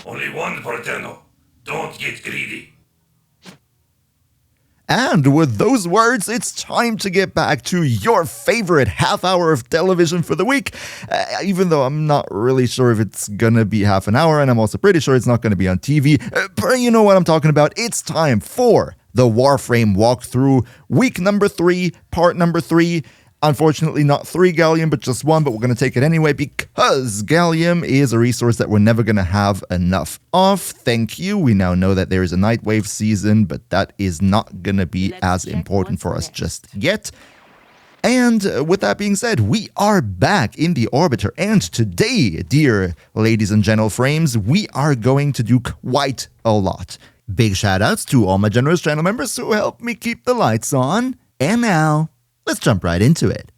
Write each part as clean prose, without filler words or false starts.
Only one Porteno. Don't get greedy. And with those words, it's time to get back to your favorite half hour of television for the week. Even though I'm not really sure if it's gonna be half an hour, and I'm also pretty sure it's not gonna be on TV. But you know what I'm talking about. It's time for the Warframe walkthrough, week number 3, part number 3. Unfortunately, not 3 gallium, but just 1, but we're going to take it anyway because gallium is a resource that we're never going to have enough of. Thank you. We now know that there is a Nightwave season, but that is not going to be as important for us just yet. And with that being said, we are back in the Orbiter, and today, dear ladies and gentle frames, we are going to do quite a lot. Big shout outs to all my generous channel members who help me keep the lights on. And now, let's jump right into it.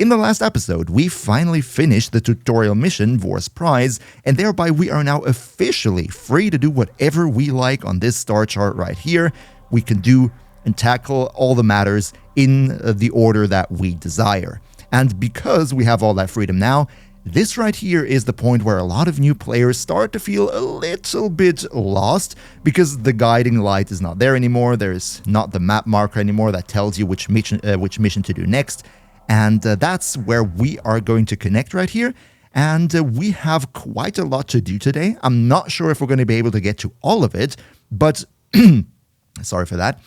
In the last episode, we finally finished the tutorial mission, Vor's Prize, and thereby we are now officially free to do whatever we like on this star chart right here. We can do and tackle all the matters in the order that we desire. And because we have all that freedom now, this right here is the point where a lot of new players start to feel a little bit lost because the guiding light is not there anymore. There's not the map marker anymore that tells you which mission to do next. And that's where we are going to connect right here. And we have quite a lot to do today. I'm not sure if we're going to be able to get to all of it, but sorry for that.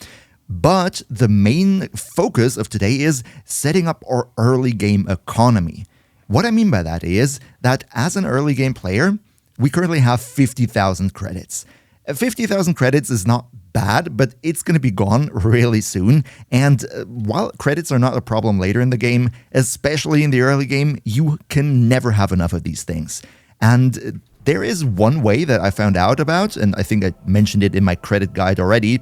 But the main focus of today is setting up our early game economy. What I mean by that is that as an early game player, we currently have 50,000 credits. 50,000 credits is not bad, but it's going to be gone really soon. And while credits are not a problem later in the game, especially in the early game, you can never have enough of these things. And there is one way that I found out about, and I think I mentioned it in my credit guide already,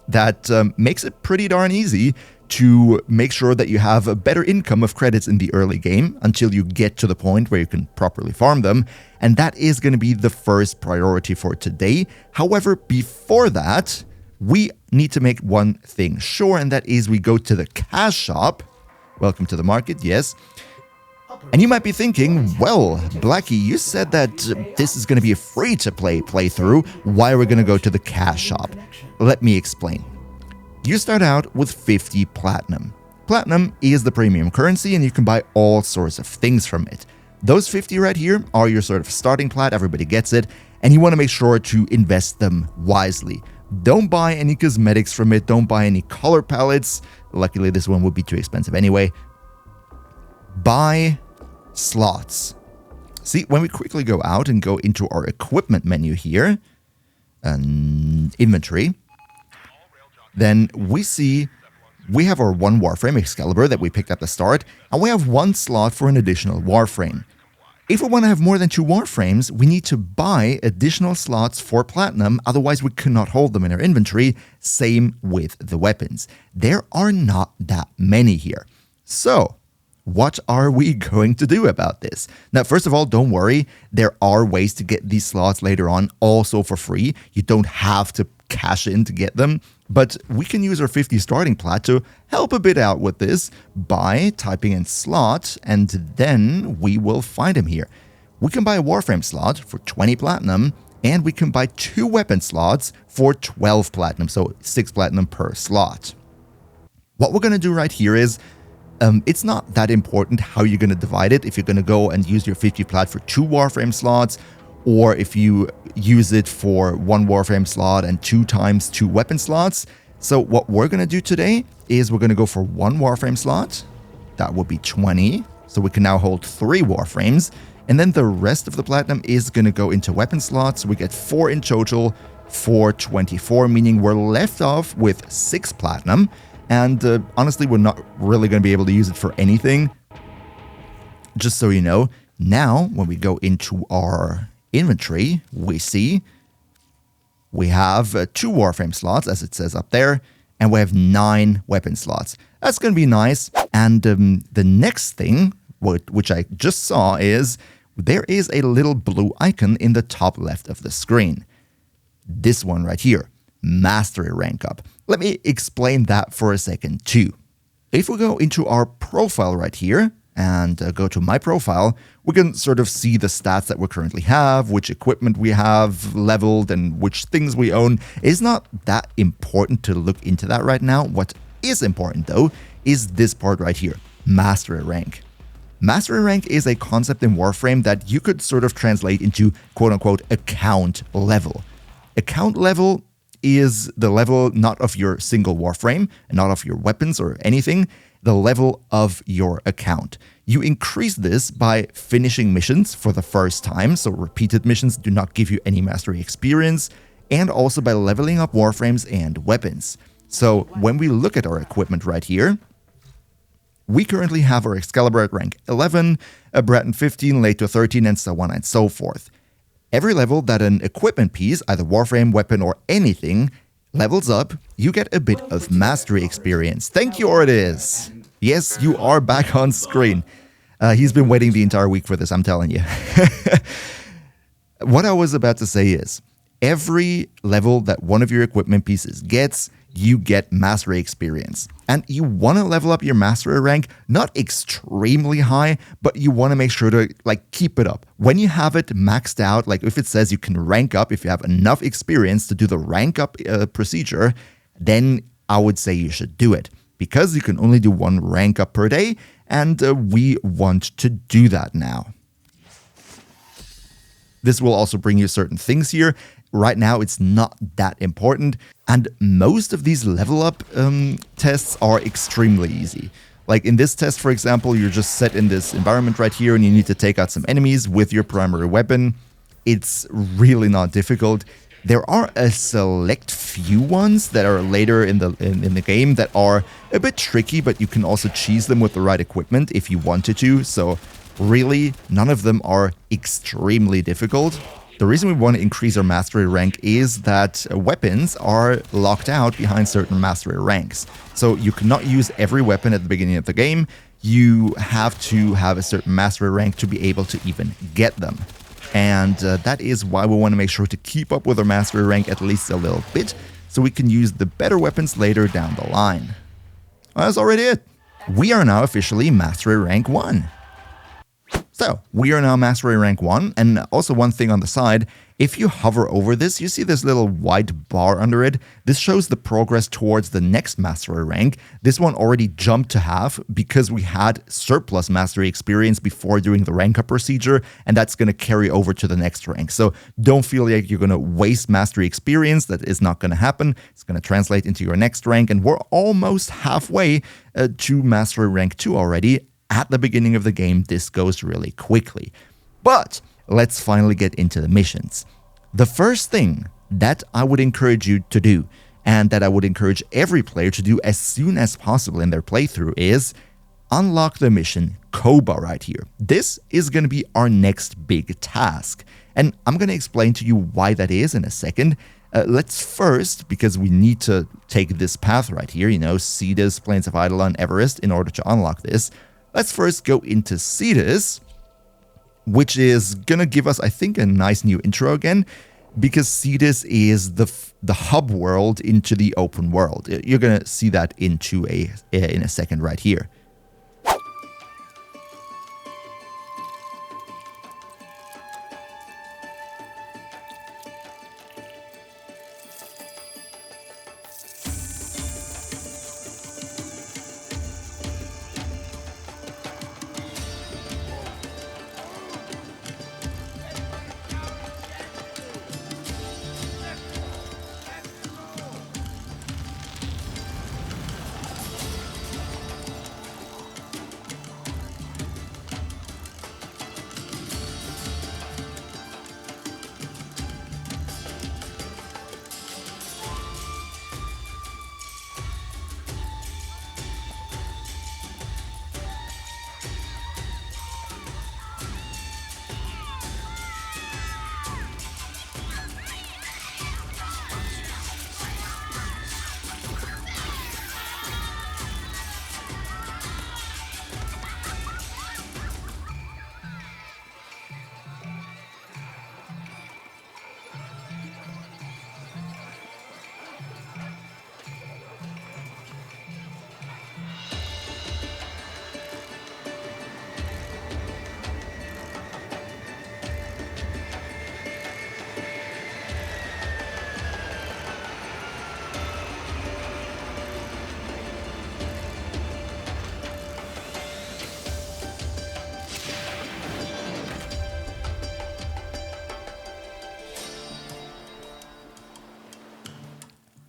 that makes it pretty darn easy to make sure that you have a better income of credits in the early game until you get to the point where you can properly farm them. And that is going to be the first priority for today. However, before that, we need to make one thing sure, and that is we go to the cash shop. Welcome to the market, yes. And you might be thinking, well, Blacky, you said that this is going to be a free-to-play playthrough. Why are we going to go to the cash shop? Let me explain. You start out with 50 platinum. Platinum is the premium currency, and you can buy all sorts of things from it. Those 50 right here are your sort of starting plat, everybody gets it, and you want to make sure to invest them wisely. Don't buy any cosmetics from it, don't buy any color palettes. Luckily, this one would be too expensive anyway. Buy slots. See, when we quickly go out and go into our equipment menu here, and inventory, then we see we have our one Warframe Excalibur that we picked at the start, and we have one slot for an additional Warframe. If we want to have more than 2 Warframes, we need to buy additional slots for Platinum, otherwise we cannot hold them in our inventory. Same with the weapons. There are not that many here. So, what are we going to do about this? Now, first of all, don't worry. There are ways to get these slots later on also for free. You don't have to cash in to get them, but we can use our 50 starting plat to help a bit out with this by typing in slot, and then we will find him here. We can buy a Warframe slot for 20 platinum, and we can buy 2 weapon slots for 12 platinum, so 6 platinum per slot. What we're going to do right here is it's not that important how you're going to divide it, if you're going to go and use your 50 plat for 2 Warframe slots, or if you use it for 1 Warframe slot and 2 times 2 weapon slots. So what we're going to do today is we're going to go for 1 Warframe slot. That would be 20. So we can now hold 3 Warframes. And then the rest of the platinum is going to go into weapon slots. We get 4 in total for 24, meaning we're left off with 6 platinum. And honestly, we're not really going to be able to use it for anything. Just so you know, now when we go into our inventory, we see we have 2 Warframe slots, as it says up there, and we have 9 weapon slots. That's going to be nice. And the next thing, which I just saw, is there is a little blue icon in the top left of the screen. This one right here, Mastery Rank Up. Let me explain that for a second too. If we go into our profile right here, and go to my profile, we can sort of see the stats that we currently have, which equipment we have leveled, and which things we own. It's not that important to look into that right now. What is important though is this part right here, Mastery Rank. Mastery Rank is a concept in Warframe that you could sort of translate into quote-unquote account level. Account level is the level not of your single Warframe, not of your weapons or anything, the level of your account. You increase this by finishing missions for the first time, so repeated missions do not give you any mastery experience, and also by leveling up Warframes and weapons. So when we look at our equipment right here, we currently have our Excalibur at rank 11, a Breton 15, Leto 13, and so on and so forth. Every level that an equipment piece, either Warframe, weapon, or anything, levels up, you get a bit of mastery experience. Thank you, Ordis. Yes, you are back on screen. He's been waiting the entire week for this, I'm telling you. What I was about to say is, every level that one of your equipment pieces gets, you get mastery experience. And you want to level up your mastery rank, not extremely high, but you want to make sure to keep it up. When you have it maxed out, like if it says you can rank up, if you have enough experience to do the rank up procedure, then I would say you should do it. Because you can only do one rank up per day, and we want to do that now. This will also bring you certain things here. Right now, it's not that important, and most of these level up tests are extremely easy. Like in this test, for example, you're just set in this environment right here and you need to take out some enemies with your primary weapon. It's really not difficult. There are a select few ones that are later in the game that are a bit tricky, but you can also cheese them with the right equipment if you wanted to. So really, none of them are extremely difficult. The reason we want to increase our mastery rank is that weapons are locked out behind certain mastery ranks. So you cannot use every weapon at the beginning of the game. You have to have a certain mastery rank to be able to even get them. And that is why we want to make sure to keep up with our mastery rank at least a little bit, so we can use the better weapons later down the line. Well, that's already it. We are now officially mastery rank 1. So, we are now mastery rank 1, and also one thing on the side, if you hover over this, you see this little white bar under it. This shows the progress towards the next mastery rank. This one already jumped to half because we had surplus mastery experience before doing the rank up procedure, and that's going to carry over to the next rank. So don't feel like you're going to waste mastery experience. That is not going to happen. It's going to translate into your next rank, and we're almost halfway to mastery rank 2 already. At the beginning of the game, this goes really quickly. But let's finally get into the missions. The first thing that I would encourage you to do, and that I would encourage every player to do as soon as possible in their playthrough, is unlock the mission Koba right here. This is going to be our next big task. And I'm going to explain to you why that is in a second. Let's first, because we need to take this path right here, Cetus, Plains of Eidolon, Everest, in order to unlock this. Let's first go into Cetus, which is going to give us, I think, a nice new intro again, because Cetus is the hub world into the open world. You're going to see that in a second right here.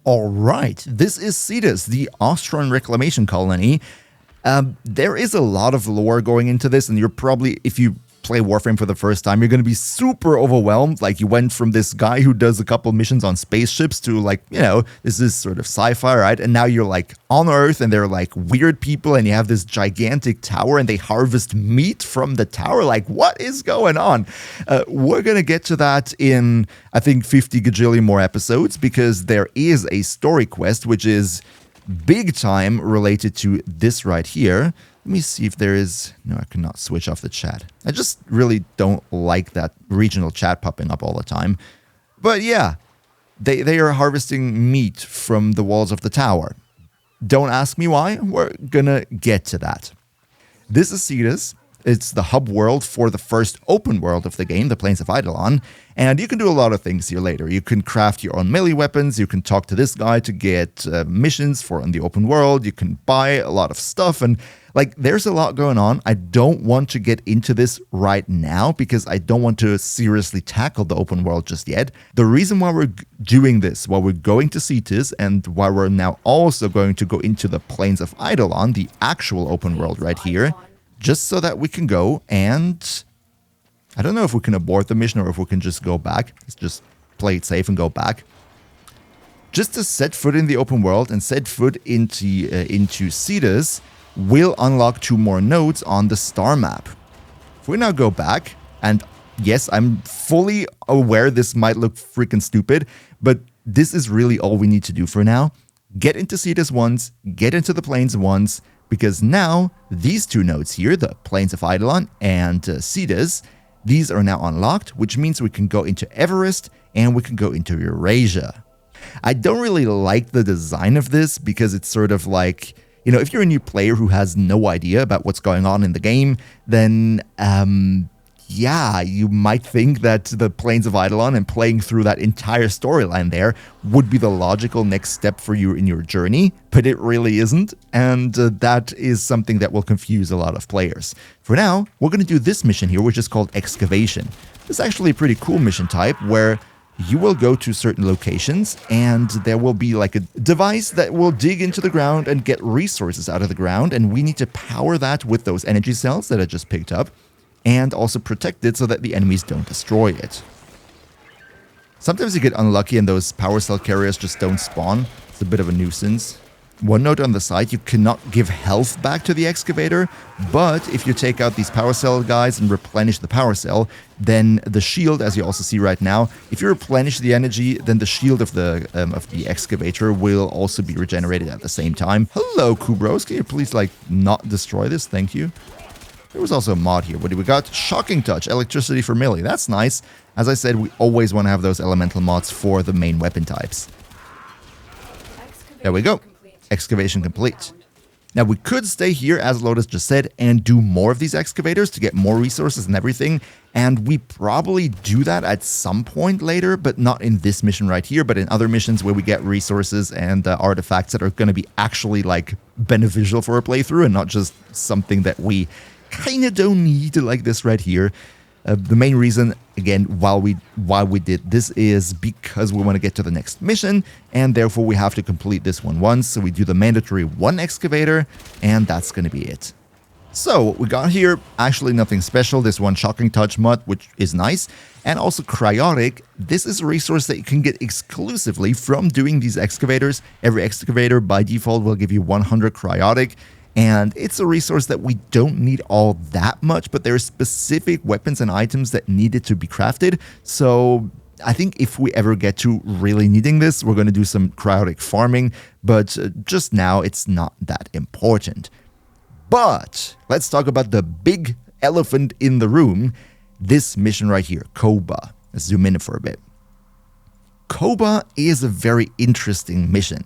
All right, this is Cetus, the Ostron Reclamation Colony. There is a lot of lore going into this, and you're probably, if you play Warframe for the first time, you're going to be super overwhelmed. Like, you went from this guy who does a couple missions on spaceships to, like, you know, this is sort of sci-fi, right? And now you're like on Earth, and they're like weird people, and you have this gigantic tower, and they harvest meat from the tower. Like, what is going on? We're going to get to that in, I think, 50 gajillion more episodes, because there is a story quest, which is big time related to this right here. Let me see if there is... No, I cannot switch off the chat. I just really don't like that regional chat popping up all the time. But yeah, they are harvesting meat from the walls of the tower. Don't ask me why. We're gonna get to that. This is Cetus. It's the hub world for the first open world of the game, the Plains of Eidolon, and you can do a lot of things here later. You can craft your own melee weapons, you can talk to this guy to get missions for in the open world, you can buy a lot of stuff, and like, there's a lot going on. I don't want to get into this right now because I don't want to seriously tackle the open world just yet. The reason why we're doing this, why we're going to Cetus, and why we're now also going to go into the Plains of Eidolon, the actual open world right here, just so that we can go and... I don't know if we can abort the mission or if we can just go back. Let's just play it safe and go back. Just to set foot in the open world and set foot into Cetus will unlock 2 more nodes on the star map. If we now go back, and yes, I'm fully aware this might look freaking stupid, but this is really all we need to do for now. Get into Cetus once, get into the Plains once, because now these 2 nodes here, the Plains of Eidolon and Cetus, these are now unlocked, which means we can go into Everest and we can go into Eurasia. I don't really like the design of this because it's sort of like, you know, if you're a new player who has no idea about what's going on in the game, then yeah, you might think that the Plains of Eidolon and playing through that entire storyline there would be the logical next step for you in your journey, but it really isn't, and that is something that will confuse a lot of players. For now, we're going to do this mission here, which is called Excavation. It's actually a pretty cool mission type where you will go to certain locations and there will be like a device that will dig into the ground and get resources out of the ground, and we need to power that with those energy cells that I just picked up, and also protect it so that the enemies don't destroy it. Sometimes you get unlucky and those power cell carriers just don't spawn. It's a bit of a nuisance. One note on the side, you cannot give health back to the excavator, but if you take out these power cell guys and replenish the power cell, then the shield, as you also see right now, if you replenish the energy, then the shield of the excavator will also be regenerated at the same time. Hello, Kubros, can you please like not destroy this? Thank you. There was also a mod here. What do we got? Shocking Touch, electricity for melee. That's nice. As I said, we always want to have those elemental mods for the main weapon types. There we go. Excavation complete. Now we could stay here, as Lotus just said, and do more of these excavators to get more resources and everything. And we probably do that at some point later, but not in this mission right here, but in other missions where we get resources and artifacts that are going to be actually like beneficial for a playthrough and not just something that we kind of don't need, like this right here. The main reason, again, why we did this is because we want to get to the next mission, and therefore we have to complete this one once. So we do the mandatory 1 excavator, and that's going to be it. So what we got here, actually nothing special. This one Shocking Touch mod, which is nice, and also Cryotic. This is a resource that you can get exclusively from doing these excavators. Every excavator by default will give you 100 Cryotic. And it's a resource that we don't need all that much, but there are specific weapons and items that needed to be crafted. So I think if we ever get to really needing this, we're going to do some cryotic farming, but just now it's not that important. But let's talk about the big elephant in the room, this mission right here, Koba. Let's zoom in for a bit. Koba is a very interesting mission.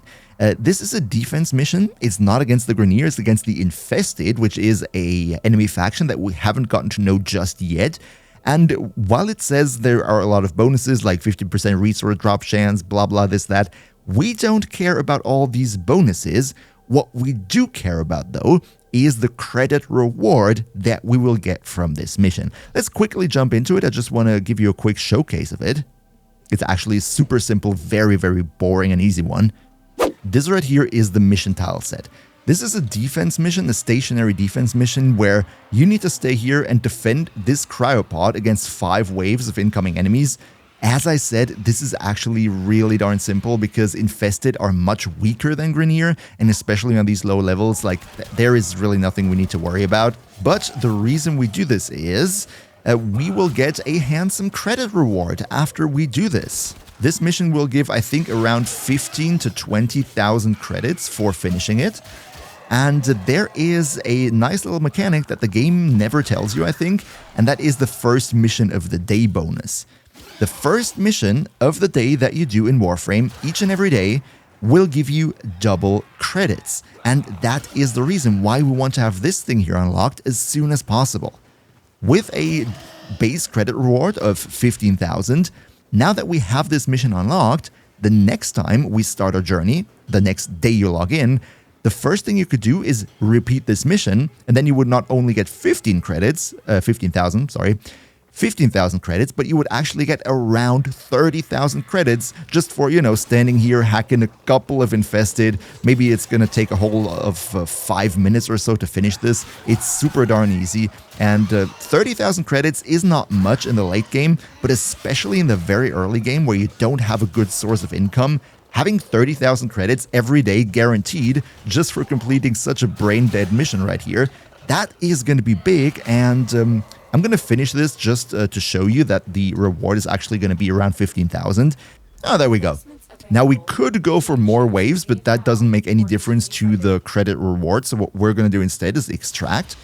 This is a defense mission. It's not against the Grineer, it's against the Infested, which is a enemy faction that we haven't gotten to know just yet. And while it says there are a lot of bonuses like 50% resource drop chance, blah blah, this, that, we don't care about all these bonuses. What we do care about, though, is the credit reward that we will get from this mission. Let's quickly jump into it. I just want to give you a quick showcase of it. It's actually super simple, very, very boring and easy one. This right here is the mission tile set. This is a defense mission, a stationary defense mission where you need to stay here and defend this cryopod against 5 waves of incoming enemies. As I said, this is actually really darn simple because Infested are much weaker than Grineer, and especially on these low levels, like there is really nothing we need to worry about. But the reason we do this is we will get a handsome credit reward after we do this. This mission will give, I think, around 15 to 20,000 credits for finishing it. And there is a nice little mechanic that the game never tells you, I think, and that is the first mission of the day bonus. The first mission of the day that you do in Warframe each and every day will give you double credits. And that is the reason why we want to have this thing here unlocked as soon as possible. With a base credit reward of 15,000, now that we have this mission unlocked, the next time we start our journey, the next day you log in, the first thing you could do is repeat this mission, and then you would not only get 15,000 credits, but you would actually get around 30,000 credits just for, standing here, hacking a couple of Infested. Maybe it's going to take a whole of 5 minutes or so to finish this. It's super darn easy, and 30,000 credits is not much in the late game, but especially in the very early game where you don't have a good source of income, having 30,000 credits every day guaranteed just for completing such a brain-dead mission right here, that is going to be big, and I'm going to finish this just to show you that the reward is actually going to be around 15,000. Oh, there we go. Now, we could go for more waves, but that doesn't make any difference to the credit reward, so what we're going to do instead is extract.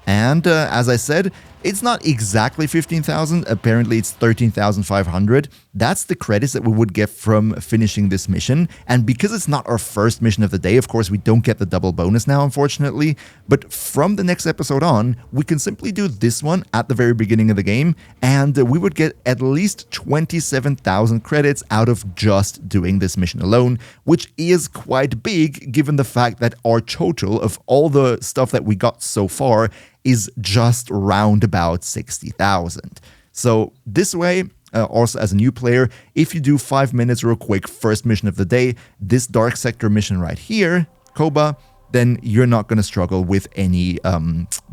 And as I said, it's not exactly 15,000, apparently it's 13,500. That's the credits that we would get from finishing this mission. And because it's not our first mission of the day, of course, we don't get the double bonus now, unfortunately. But from the next episode on, we can simply do this one at the very beginning of the game, and we would get at least 27,000 credits out of just doing this mission alone, which is quite big given the fact that our total of all the stuff that we got so far is just round about 60,000. So this way, also as a new player, if you do 5 minutes real quick, first mission of the day, this Dark Sector mission right here, Koba, then you're not going to struggle with any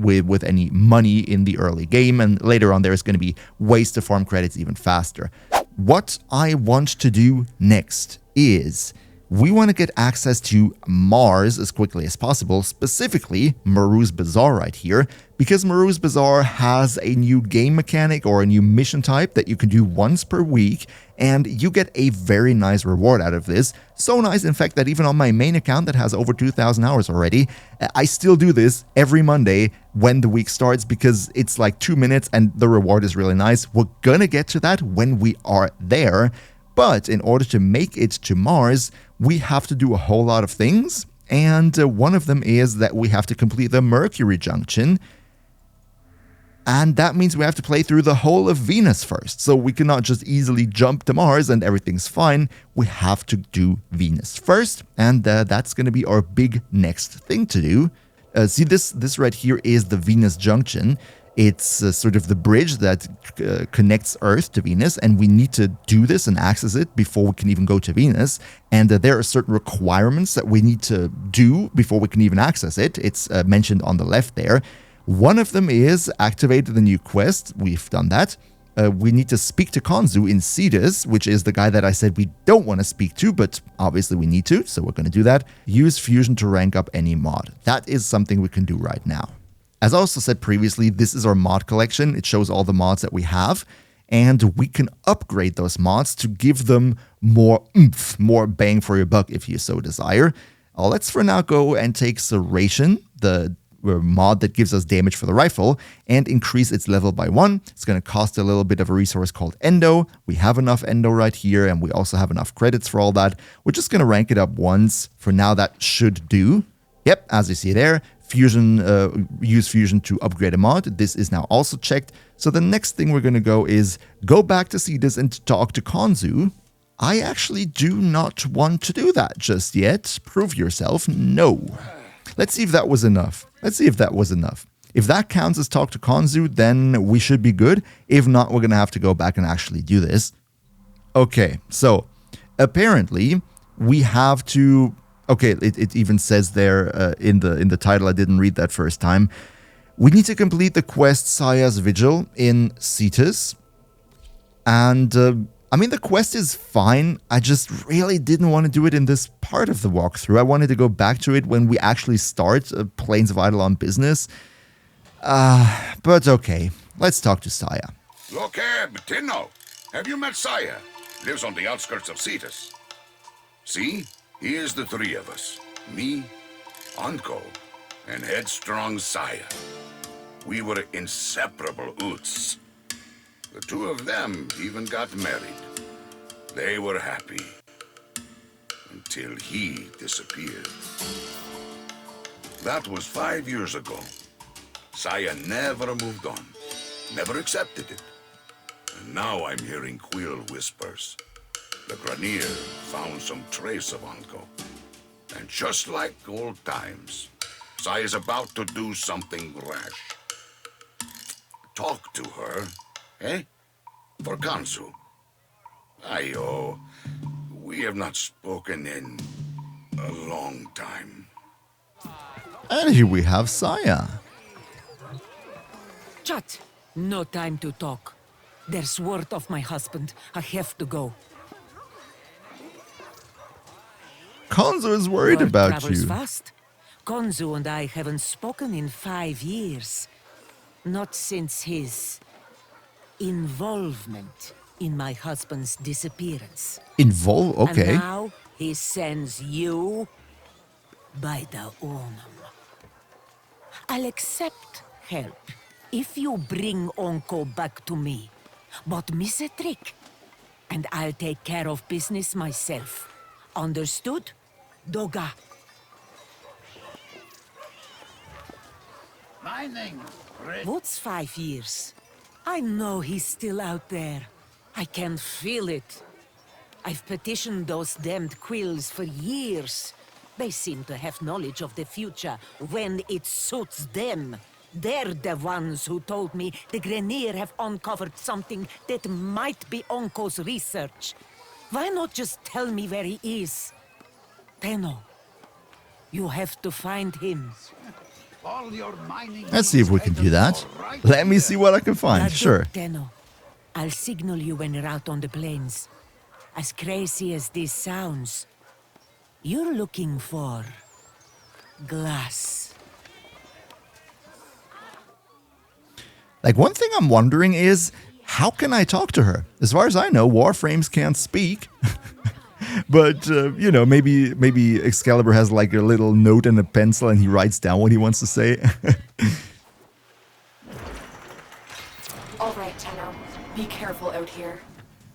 with any money in the early game, and later on there's going to be ways to farm credits even faster. What I want to do next is we want to get access to Mars as quickly as possible, specifically Maru's Bazaar right here, because Maru's Bazaar has a new game mechanic or a new mission type that you can do once per week, and you get a very nice reward out of this. So nice, in fact, that even on my main account that has over 2,000 hours already, I still do this every Monday when the week starts because it's like 2 minutes and the reward is really nice. We're gonna get to that when we are there. But in order to make it to Mars, we have to do a whole lot of things, and one of them is that we have to complete the Mercury Junction, and that means we have to play through the whole of Venus first, so we cannot just easily jump to Mars and everything's fine. We have to do Venus first, and that's going to be our big next thing to do. See, this right here is the Venus Junction. It's sort of the bridge that connects Earth to Venus, and we need to do this and access it before we can even go to Venus. And there are certain requirements that we need to do before we can even access it. It's mentioned on the left there. One of them is activate the new quest. We've done that. We need to speak to Konzu in Cetus, which is the guy that I said we don't want to speak to, but obviously we need to, so we're going to do that. Use Fusion to rank up any mod. That is something we can do right now. As I also said previously, this is our mod collection. It shows all the mods that we have, and we can upgrade those mods to give them more oomph, more bang for your buck if you so desire. Let's for now go and take Serration, the mod that gives us damage for the rifle, and increase its level by 1. It's going to cost a little bit of a resource called Endo. We have enough Endo right here, and we also have enough credits for all that. We're just going to rank it up once. For now, that should do. Yep, as you see there, Fusion, use Fusion to upgrade a mod. This is now also checked. So the next thing we're going to go is go back to Cetus and talk to Konzu. I actually do not want to do that just yet. Prove yourself. No. Let's see if that was enough. Let's see if that was enough. If that counts as talk to Konzu, then we should be good. If not, we're going to have to go back and actually do this. Okay, so apparently, we have to... Okay, it even says there in the title, I didn't read that first time. We need to complete the quest Saya's Vigil in Cetus. And, I mean, the quest is fine. I just really didn't want to do it in this part of the walkthrough. I wanted to go back to it when we actually start Plains of Eidolon business. But okay, let's talk to Saya. Look here, Tino. Have you met Saya? Lives on the outskirts of Cetus. See? Here's the three of us. Me, Anko, and headstrong Saya. We were inseparable Oots. The two of them even got married. They were happy. Until he disappeared. That was 5 years ago. Saya never moved on. Never accepted it. And now I'm hearing quill whispers. The Grenier found some trace of Anko. And just like old times, Saya's about to do something rash. Talk to her, eh? For Kansu. Ayo, we have not spoken in a long time. And here we have Saya. Chat. No time to talk. There's word of my husband. I have to go. Konzo is worried Word about travels you. fast. Konzo and I haven't spoken in 5 years. Not since his involvement in my husband's disappearance. Okay. And now he sends you by the Unum. I'll accept help if you bring Onko back to me. But miss a trick, and I'll take care of business myself. Understood? Doga. Mining. What's 5 years? I know he's still out there. I can feel it. I've petitioned those damned quills for years. They seem to have knowledge of the future when it suits them. They're the ones who told me the Grenier have uncovered something that might be Onko's research. Why not just tell me where he is? Tenno, you have to find him. All your mining. Let's see if we can do that. Let me see what I can find. Sure. Tenno, I'll signal you when you're out on the plains. As crazy as this sounds, you're looking for glass. Like, one thing I'm wondering is, how can I talk to her? As far as I know, Warframes can't speak. But, you know, maybe Excalibur has like a little note and a pencil and he writes down what he wants to say. All right, Tenno. Be careful out here.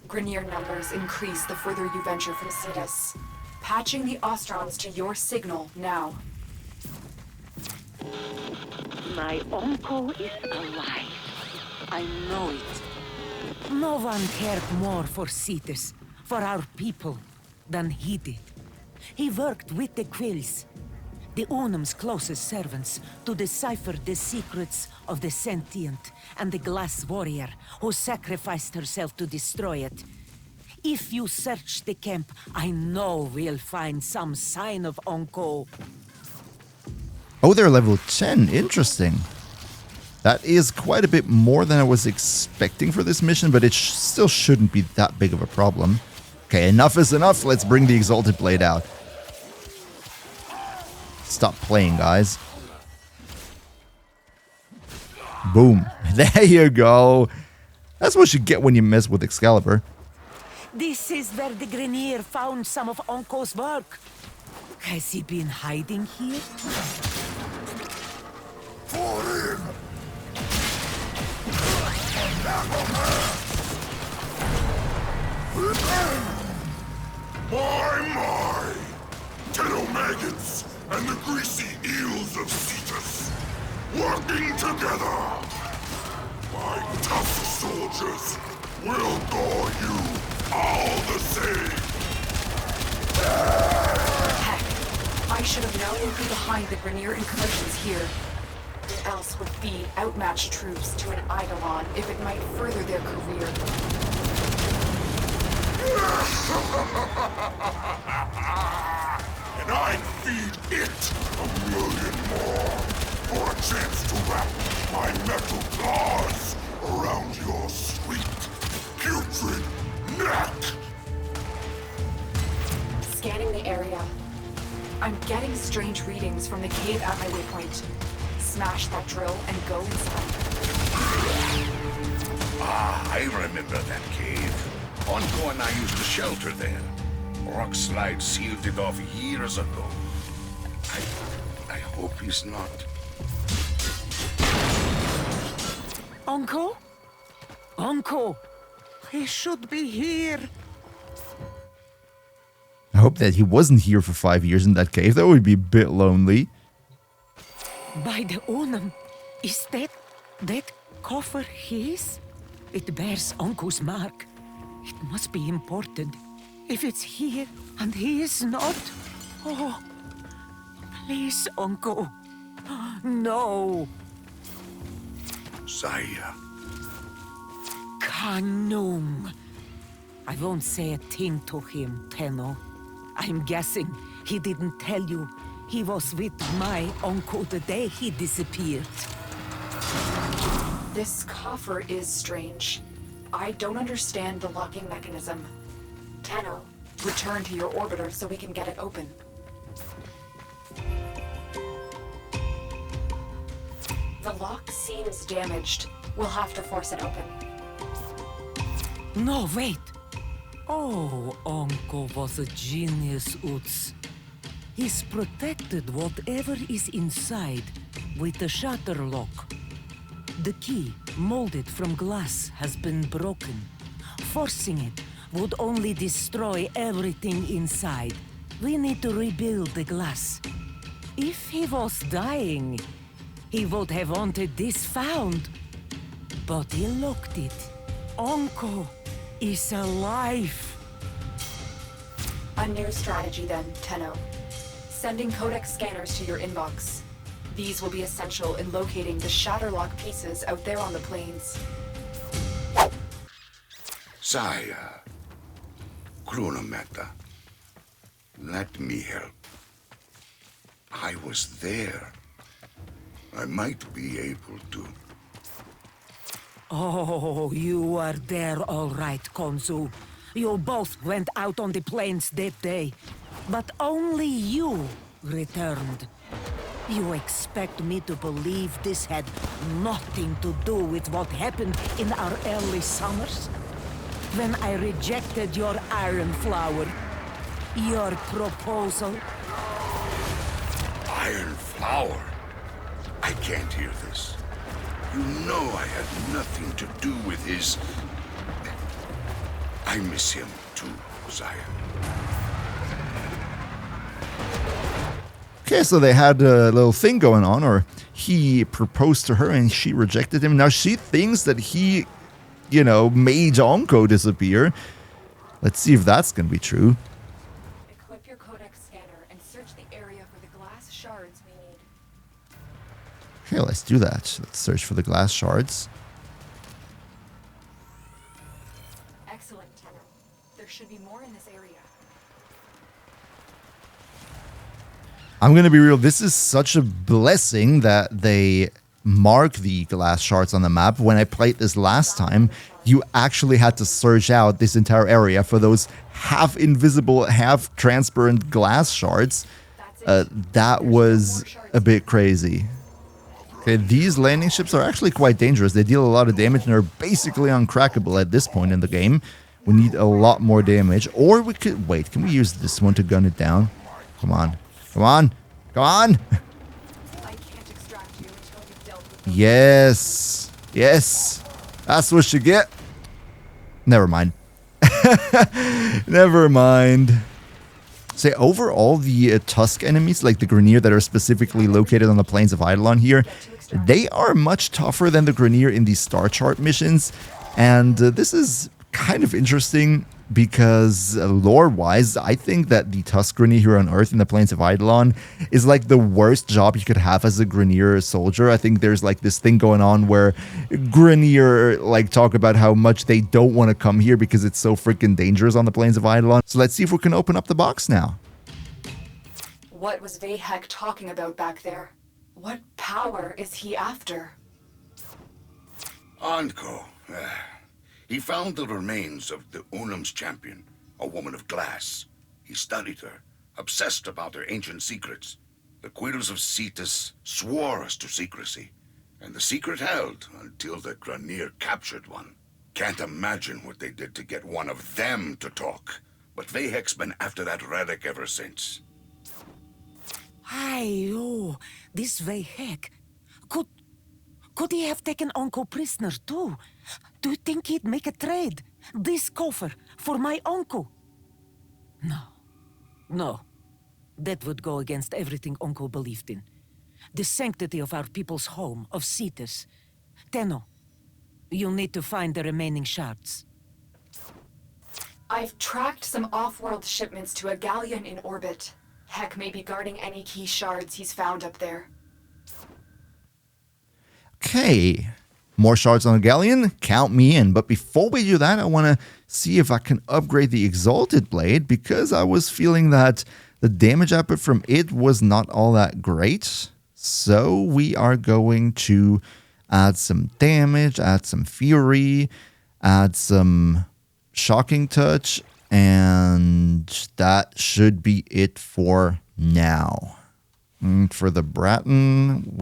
Grenier numbers increase the further you venture from Cetus. Patching the Ostrons to your signal now. My uncle is alive. I know it. No one cared more for Cetus, for our people, than he did. He worked with the Quills, the Unum's closest servants, to decipher the secrets of the sentient and the glass warrior who sacrificed herself to destroy it. If you search the camp, I know we'll find some sign of Onko. Oh, they're level 10. Interesting. That is quite a bit more than I was expecting for this mission, but it still shouldn't be that big of a problem. Okay, enough is enough. Let's bring the Exalted Blade out. Stop playing, guys. Boom. There you go. That's what you get when you mess with Excalibur. This is where the Grenier found some of Onko's work. Has he been hiding here? For him! My! Tenomaggots and the greasy eels of Cetus working together! My tough soldiers will gore you all the same! Heck, I should have known who behind the Grenier incursions here. Who else would feed outmatched troops to an Eidolon if it might further their career? And I'd feed it 1,000,000 more for a chance to wrap my metal claws around your sweet, putrid neck! Scanning the area. I'm getting strange readings from the cave at my waypoint. Smash that drill and go inside. Ah, I remember that cave. Onko and I used to shelter there. Rockslide sealed it off years ago. I hope he's not. Uncle? Uncle! He should be here. I hope that he wasn't here for 5 years in that cave. That would be a bit lonely. By the Onam, is that coffer his? It bears Uncle's mark. It must be important. If it's here and he is not, oh, please, Uncle, no. Saya. Kanum. I won't say a thing to him, Tenno. I'm guessing he didn't tell you he was with my uncle the day he disappeared. This coffer is strange. I don't understand the locking mechanism. Tenno, return to your orbiter so we can get it open. The lock seems damaged. We'll have to force it open. No, wait. Oh, Uncle was a genius, Utz. He's protected whatever is inside with a shutter lock. The key, molded from glass, has been broken. Forcing it would only destroy everything inside. We need to rebuild the glass. If he was dying, he would have wanted this found. But he locked it. Uncle is alive. A new strategy then, Tenno. Sending codex scanners to your inbox. These will be essential in locating the Shatterlock pieces out there on the plains. Saya. Chronometa. Let me help. I was there. I might be able to. Oh, you are there all right, Konzu. You both went out on the plains that day, but only you returned. You expect me to believe this had nothing to do with what happened in our early summers? When I rejected your iron flower, your proposal? Iron flower? I can't hear this. You know I had nothing to do with his... I miss him too, Saya. Okay, so they had a little thing going on, or he proposed to her and she rejected him. Now she thinks that he, you know, made Onko disappear. Let's see if that's going to be true. Equip your codex scanner and search the area for the glass shards we need. Okay, let's do that. Let's search for the glass shards. Excellent, Tenno. There should be more in this area. I'm going to be real. This is such a blessing that they mark the glass shards on the map. When I played this last time, you actually had to search out this entire area for those half invisible, half transparent glass shards. That was a bit crazy. Okay, these landing ships are actually quite dangerous. They deal a lot of damage and are basically uncrackable at this point in the game. We need a lot more damage. Or we could... Wait, can we use this one to gun it down? Come on. Come on. Come on. I can't extract you until you've dealt with them. Yes. Yes. That's what you get. Never mind. Never mind. Say, overall, the Tusk enemies, like the Grineer that are specifically located on the Plains of Eidolon here, they are much tougher than the Grineer in the Star Chart missions. And this is kind of interesting because lore-wise, I think that the Tusk Grineer here on Earth in the Plains of Eidolon is like the worst job you could have as a Grineer soldier. I think there's like this thing going on where Grineer like talk about how much they don't want to come here because it's so freaking dangerous on the Plains of Eidolon. So let's see if we can open up the box now. What was Vahek talking about back there? What power is he after? Anko. He found the remains of the Unum's champion, a woman of glass. He studied her, obsessed about her ancient secrets. The Quills of Cetus swore us to secrecy, and the secret held until the Grineer captured one. Can't imagine what they did to get one of them to talk, but Vahek's been after that relic ever since. Aye, oh, this Vahek. Could he have taken Uncle prisoner too? Do you think he'd make a trade? This coffer for my uncle? No. That would go against everything Uncle believed in. The sanctity of our people's home, of Cetus. Tenno, you'll need to find the remaining shards. I've tracked some off-world shipments to a galleon in orbit. Heck may be guarding any key shards he's found up there. Okay, more shards on a galleon, count me in. But before we do that, I want to see if I can upgrade the Exalted Blade, because I was feeling that the damage output from it was not all that great. So we are going to add some damage, add some fury, add some shocking touch, and that should be it for now. And for the Bratton,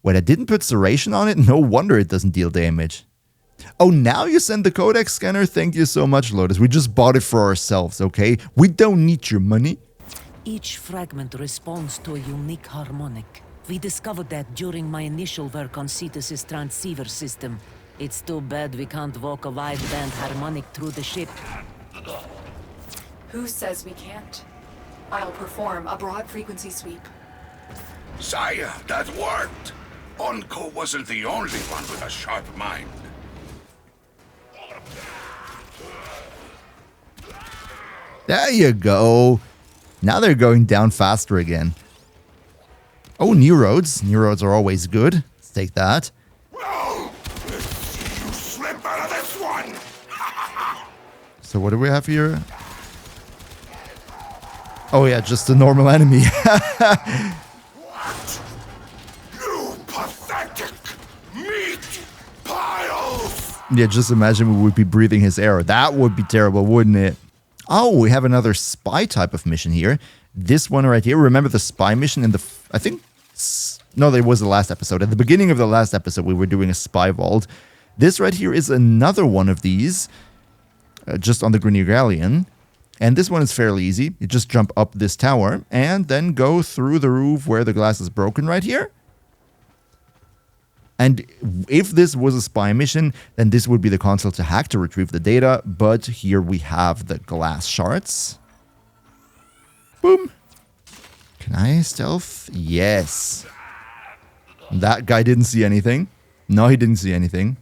Wait, I didn't put Serration on it? No wonder it doesn't deal damage. Oh, now you send the Codex scanner? Thank you so much, Lotus. We just bought it for ourselves, okay? We don't need your money. Each fragment responds to a unique harmonic. We discovered that during my initial work on Cetus's transceiver system. It's too bad we can't walk a wide-band harmonic through the ship. Who says we can't? I'll perform a broad frequency sweep. Saya, that worked! Anko wasn't the only one with a sharp mind. There you go. Now they're going down faster again. Oh, new roads. New roads are always good. Let's take that. Well, let's see you slip out of this one! So what do we have here? Oh yeah, just a normal enemy. What? You pathetic meat piles! Yeah, just imagine we would be breathing his air. That would be terrible, wouldn't it? Oh, we have another spy type of mission here. This one right here. Remember the spy mission in the... No, that was the last episode. At the beginning of the last episode, we were doing a spy vault. This right here is another one of these. Just on the Grineer Galleon. And this one is fairly easy. You just jump up this tower and then go through the roof where the glass is broken right here. And if this was a spy mission, then this would be the console to hack to retrieve the data. But here we have the glass shards. Boom. Can I stealth? Yes. That guy didn't see anything. No, he didn't see anything.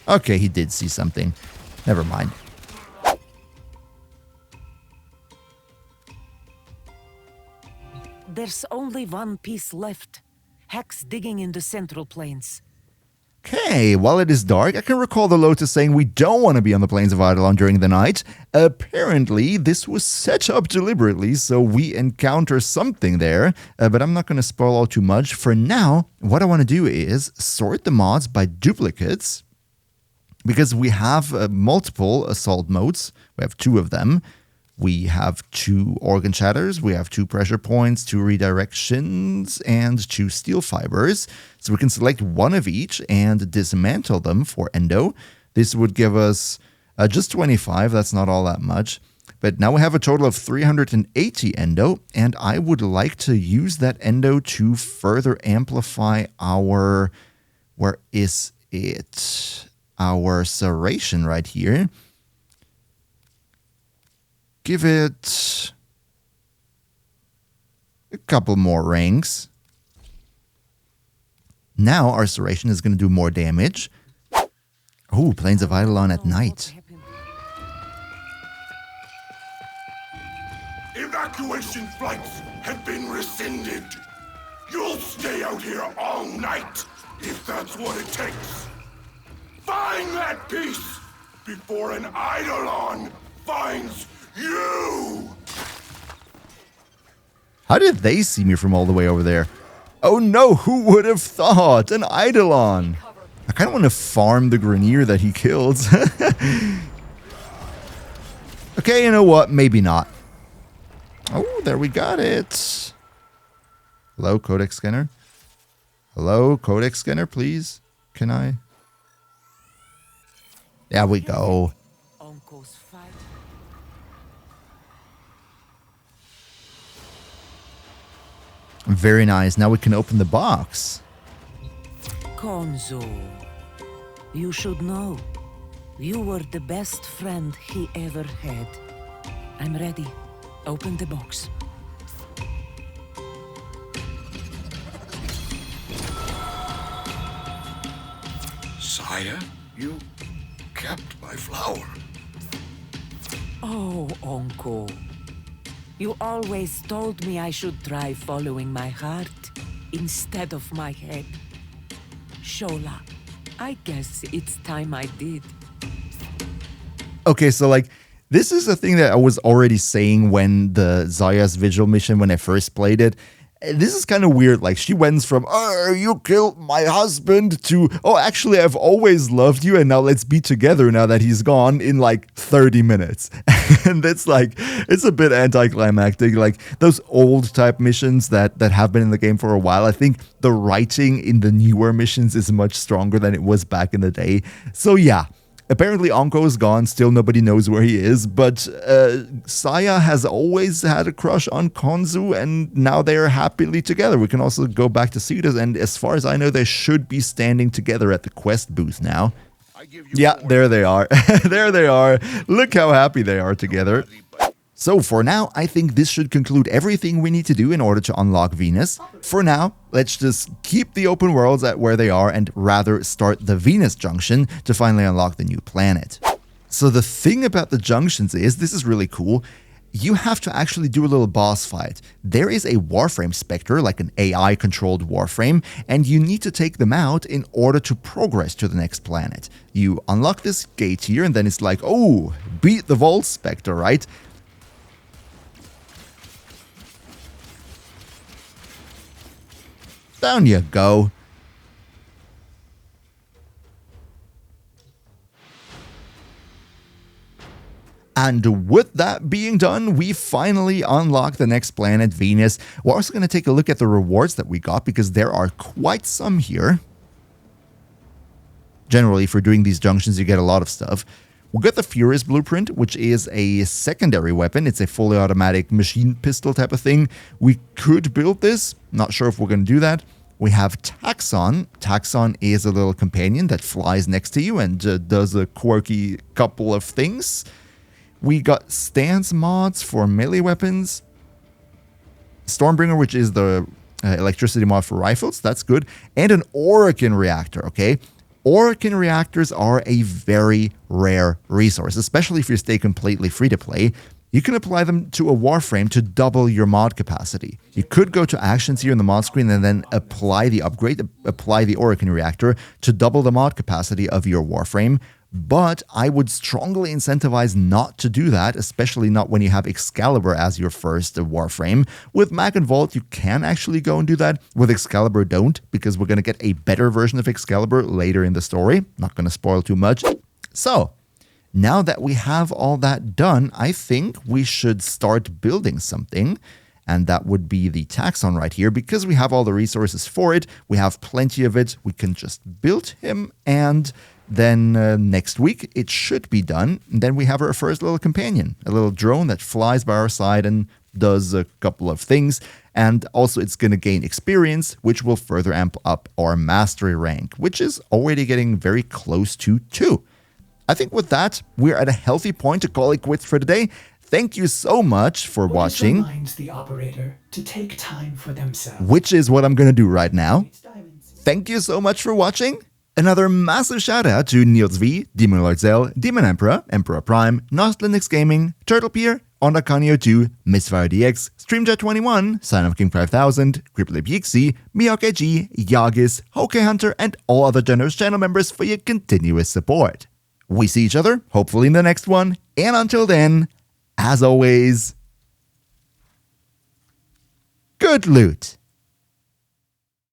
Okay, he did see something. Never mind. There's only one piece left. Hex digging in the Central Plains. Okay, while it is dark, I can recall the Lotus saying we don't want to be on the Plains of Eidolon during the night. Apparently, this was set up deliberately, so we encounter something there. But I'm not going to spoil all too much. For now, what I want to do is sort the mods by duplicates. Because we have multiple assault modes. We have 2 of them. We have 2 organ shatters, we have 2 pressure points, 2 redirections, and 2 steel fibers. So we can select one of each and dismantle them for endo. This would give us just 25, that's not all that much. But now we have a total of 380 endo, and I would like to use that endo to further amplify our... Where is it? Our serration right here. Give it a couple more ranks. Now our serration is going to do more damage. Oh, Plains of Eidolon at night. Evacuation flights have been rescinded. You'll stay out here all night, if that's what it takes. Find that piece before an Eidolon finds you! How did they see me from all the way over there? Oh no, who would have thought? An Eidolon! I kind of want to farm the Grineer that he killed. Okay, you know what? Maybe not. Oh, there we got it. Hello, Codex Scanner. Hello, Codex Scanner, please. Can I? There we go. Very nice. Now we can open the box. Konzo, you should know. You were the best friend he ever had. I'm ready. Open the box. Sire, you kept my flower. Oh, Uncle. You always told me I should try following my heart instead of my head. Shola, I guess it's time I did. Okay, so like, this is a thing that I was already saying when the Zaya's Vigil mission, when I first played it. This is kind of weird. Like, she went from, oh, you killed my husband to, oh, actually, I've always loved you, and now let's be together now that he's gone in like 30 minutes. And that's like, it's a bit anticlimactic. Like, those old type missions that have been in the game for a while, I think the writing in the newer missions is much stronger than it was back in the day. So yeah. Apparently, Onko is gone. Still, nobody knows where he is. But Saya has always had a crush on Konzu, and now they are happily together. We can also go back to Cetus, and as far as I know, they should be standing together at the quest booth now. Yeah, there they are. There they are. Look how happy they are together. So for now, I think this should conclude everything we need to do in order to unlock Venus. For now, let's just keep the open worlds at where they are and rather start the Venus junction to finally unlock the new planet. So the thing about the junctions is, this is really cool, you have to actually do a little boss fight. There is a Warframe Spectre, like an AI-controlled Warframe, and you need to take them out in order to progress to the next planet. You unlock this gate here, and then it's like, oh, beat the Vault Spectre, right? Down you go. And with that being done, we finally unlock the next planet, Venus. We're also going to take a look at the rewards that we got, because there are quite some here. Generally, for doing these junctions, you get a lot of stuff. We'll get the Furious Blueprint, which is a secondary weapon. It's a fully automatic machine pistol type of thing. We could build this. Not sure if we're going to do that. We have Taxon. Taxon is a little companion that flies next to you and does a quirky couple of things. We got stance mods for melee weapons. Stormbringer, which is the electricity mod for rifles. That's good. And an Orokin reactor, okay? Orokin reactors are a very rare resource, especially if you stay completely free to play. You can apply them to a Warframe to double your mod capacity. You could go to actions here in the mod screen and then apply the upgrade, apply the Orokin reactor to double the mod capacity of your Warframe. But I would strongly incentivize not to do that, especially not when you have Excalibur as your first Warframe. With Mag and Vault, you can actually go and do that. With Excalibur, don't, because we're going to get a better version of Excalibur later in the story. Not going to spoil too much. So, now that we have all that done, I think we should start building something. And that would be the Taxon right here. Because we have all the resources for it, we have plenty of it, we can just build him, and then next week it should be done. And then we have our first little companion, a little drone that flies by our side and does a couple of things. And also it's going to gain experience, which will further amp up our mastery rank, which is already getting very close to 2. I think with that, we're at a healthy point to call it quits for today. Thank you so much for watching. Reminds the operator to take time for themselves. Which is what I'm going to do right now. Thank you so much for watching, Another massive shout out to Niels V, Demon Lord Zell, Demon Emperor, Emperor Prime, Nost Linux Gaming, Turtlepeer, Ondakanio2, Misfire DX, StreamJet21, Sign of King 5000, Cripple Pixie, MiokAG, Yagis, Hoke Hunter, and all other generous channel members for your continuous support. We see each other, hopefully in the next one, and until then, as always, good loot.